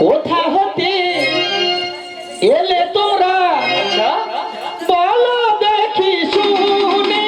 কোথা হতে এলে তোমরা বলো দেখি শুনি।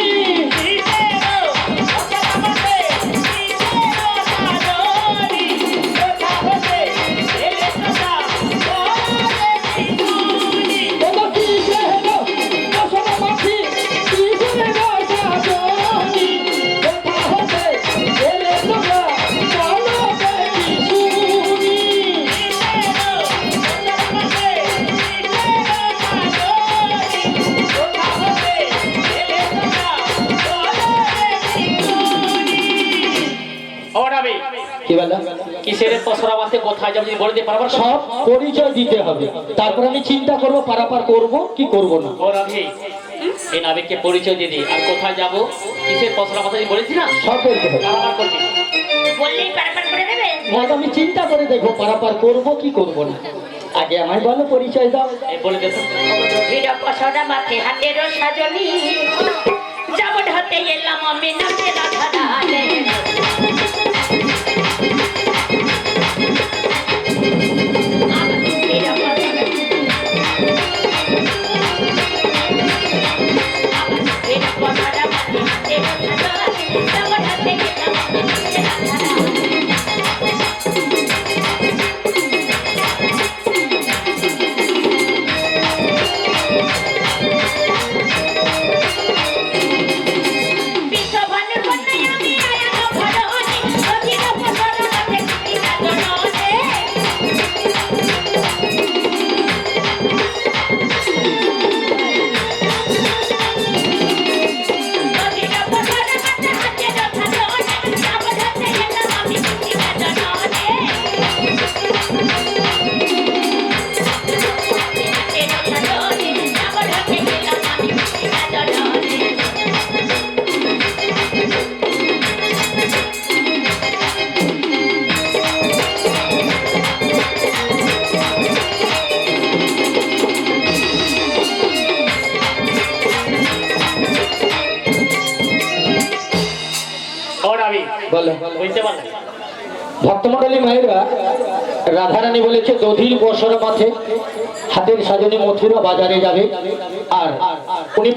কিসের পসরা মাসে কোথায় যাবো বলে দিতে পারবার? সব পরিচয় দিতে হবে, তারপর আমি চিন্তা করবো পারাপার করব কি করব না। ও রাধে, এই নাবিককে পরিচয় দিয়ে দিই। আর কোথায় যাবো, কিসের পসরা মাসে বলেছি না, সব বলতে হবে। পারাপার করবি বললেই পারাপার করে দেবে? আমি চিন্তা করে দেখবো পারাপার করব কি করব না। আগে আমায় বলো পরিচয় দাও। এই বলে দেখো। গভীর পসরা মাথে হাতের সাজনি, যেমন হতে এলাম আমি নাচে রাধা রাধে। ভক্তমণ্ডলী মায়েরা, রাধারানী বলেছে দধির বসর মাঠে হাতের সাজনী মথুরা বাজারে যাবে। আর উনি